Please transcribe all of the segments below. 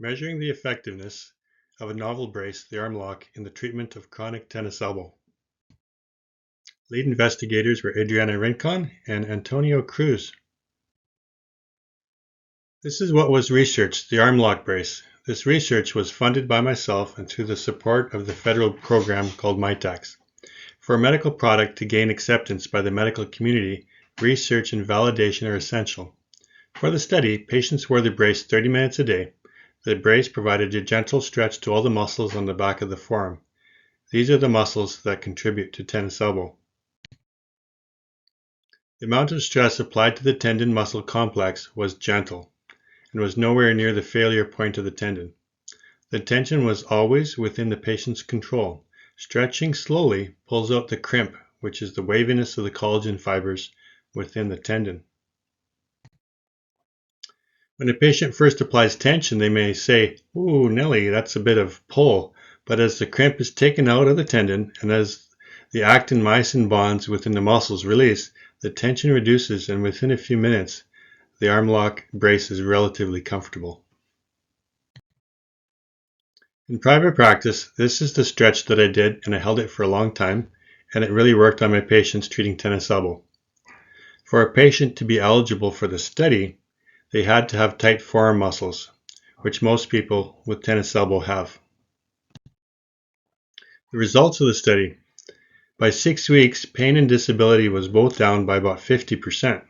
Measuring the effectiveness of a novel brace, the ArmLock, in the treatment of chronic tennis elbow. Lead investigators were Adriana Rincon and Antonio Cruz. This is what was researched, the ArmLock Brace. This research was funded by myself and through the support of the federal program called MITAX. For a medical product to gain acceptance by the medical community, research and validation are essential. For the study, patients wore the brace 30 minutes a day. The brace provided a gentle stretch to all the muscles on the back of the forearm. These are the muscles that contribute to tennis elbow. The amount of stress applied to the tendon muscle complex was gentle and was nowhere near the failure point of the tendon. The tension was always within the patient's control. Stretching slowly pulls out the crimp, which is the waviness of the collagen fibers within the tendon. When a patient first applies tension, they may say, "Ooh, Nelly, that's a bit of pull." But as the crimp is taken out of the tendon and as the actin-myosin bonds within the muscles release, the tension reduces, and within a few minutes, the ArmLock brace is relatively comfortable. In private practice, this is the stretch that I did, and I held it for a long time, and it really worked on my patients treating tennis elbow. For a patient to be eligible for the study, they had to have tight forearm muscles, which most people with tennis elbow have. The results of the study. By 6 weeks, pain and disability was both down by about 50%.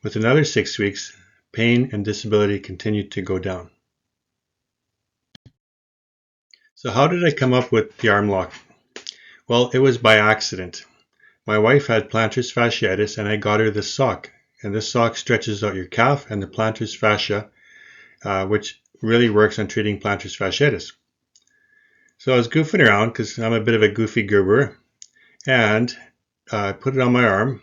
With another 6 weeks, pain and disability continued to go down. So how did I come up with the ArmLock? Well, it was by accident. My wife had plantar fasciitis and I got her this sock. And this sock stretches out your calf and the plantar fascia, which really works on treating plantar fasciitis. So I was goofing around because I'm a bit of a goofy goober, and I put it on my arm,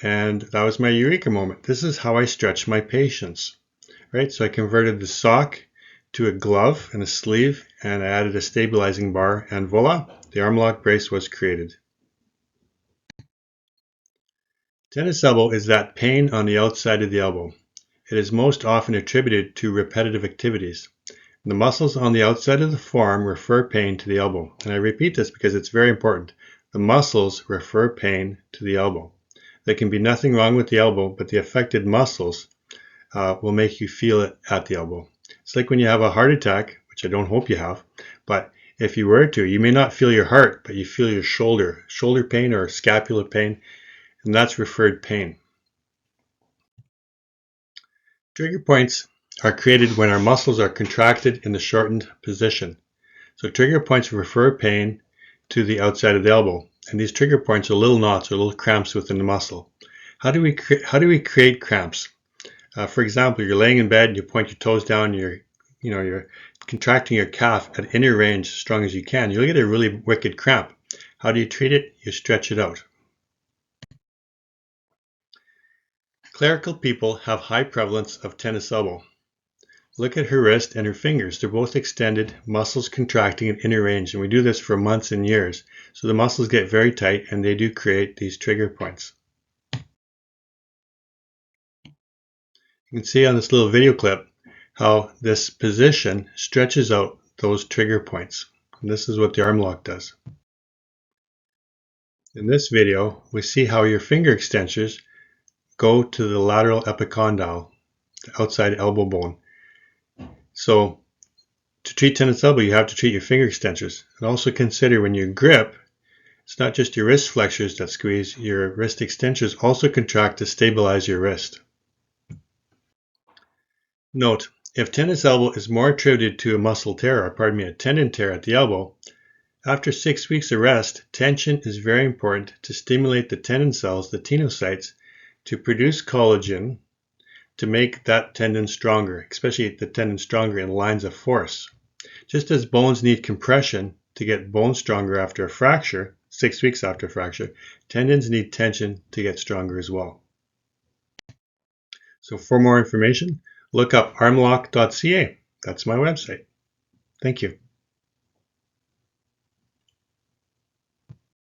and that was my eureka moment. This is how I stretch my patients, right? So I converted the sock to a glove and a sleeve, and I added a stabilizing bar, and voila, the ArmLock brace was created. Tennis elbow is that pain on the outside of the elbow. It is most often attributed to repetitive activities. The muscles on the outside of the forearm refer pain to the elbow. And I repeat this because it's very important. The muscles refer pain to the elbow. There can be nothing wrong with the elbow, but the affected muscles will make you feel it at the elbow. It's like when you have a heart attack, which I don't hope you have, but if you were to, you may not feel your heart, but you feel your shoulder pain or scapular pain, and that's referred pain. Trigger points are created when our muscles are contracted in the shortened position. So trigger points refer pain to the outside of the elbow, and these trigger points are little knots or little cramps within the muscle. How do we create cramps? For example, you're laying in bed and you point your toes down, you're contracting your calf at inner range as strong as you can. You'll get a really wicked cramp. How do you treat it? You stretch it out. Clerical people have high prevalence of tennis elbow. Look at her wrist and her fingers. They're both extended, muscles contracting at inner range, and we do this for months and years. So the muscles get very tight and they do create these trigger points. You can see on this little video clip how this position stretches out those trigger points. And this is what the ArmLock does. In this video, we see how your finger extensors go to the lateral epicondyle, the outside elbow bone. So to treat tennis elbow, you have to treat your finger extensors. And also consider when you grip, it's not just your wrist flexors that squeeze, your wrist extensors also contract to stabilize your wrist. Note, if tennis elbow is more attributed to a muscle tear, a tendon tear at the elbow, after 6 weeks of rest, tension is very important to stimulate the tendon cells, the tenocytes, to produce collagen to make that tendon stronger, especially the tendon stronger in lines of force. Just as bones need compression to get bones stronger after a fracture, 6 weeks after a fracture, tendons need tension to get stronger as well. So for more information, look up armlock.ca. That's my website. Thank you.